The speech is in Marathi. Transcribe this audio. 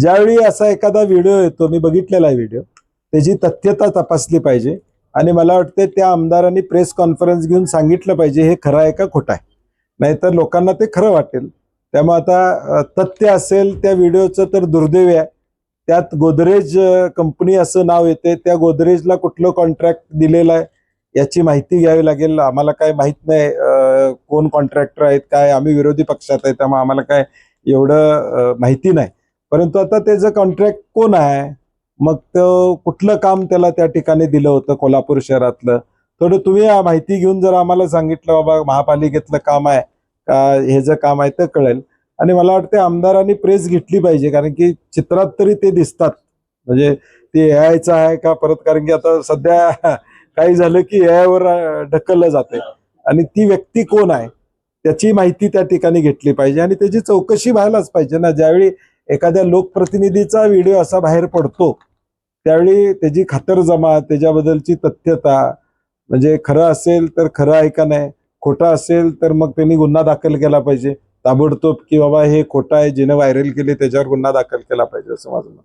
ज्यावेळी असा एखादा व्हिडिओ येतो, मी बघितलेला आहे व्हिडिओ, त्याची तथ्यता तपासली पाहिजे आणि मला वाटते त्या आमदारांनी प्रेस कॉन्फरन्स घेऊन सांगितलं पाहिजे हे खरं आहे का खोटं आहे. नाहीतर लोकांना ते खरं वाटेल. त्यामुळे आता तथ्य असेल त्या व्हिडिओचं तर दुर्दैव आहे. त्यात गोदरेज कंपनी असं नाव येते, त्या गोदरेजला कुठलं कॉन्ट्रॅक्ट दिलेलं आहे याची माहिती घ्यावी लागेल. आम्हाला काय माहित नाही कोण कॉन्ट्रॅक्टर आहेत काय, आम्ही विरोधी पक्षात आहे त्यामुळे आम्हाला काय एवढं माहिती नाही. परंतु आता त्याचं कॉन्ट्रॅक्ट कोण आहे, मग तो कुठलं काम त्याला त्या ठिकाणी दिलं होतं कोल्हापूर शहरातलं, थोडं तुम्ही माहिती घेऊन जर आम्हाला सांगितलं बाबा महापालिकेतलं काम आहे का हे जे काम आहे ते कळेल. आणि मला वाटतं आमदारांनी प्रेस घेतली पाहिजे, कारण की चित्रात तरी ते दिसतात. म्हणजे ते एआयचं आहे का परत, कारण की आता सध्या काही झालं की एआयवर ढकललं जाते आणि ती व्यक्ती कोण आहे त्याची माहिती त्या ठिकाणी घेतली पाहिजे आणि त्याची चौकशी व्हायलाच पाहिजे ना. ज्यावेळी एखाद्या लोकप्रतिनिधीचा व्हिडिओ असा बाहेर पडतो त्यावेळी त्याची खातरजमा, त्याच्याबद्दलची तथ्यता, म्हणजे खरं असेल तर खरं आहे का नाही, खोटं असेल तर मग त्यांनी गुन्हा दाखल केला पाहिजे ताबडतोब, की बाबा हे खोटं आहे, जिने व्हायरल केले त्याच्यावर गुन्हा दाखल केला पाहिजे असं माझं म्हणणं.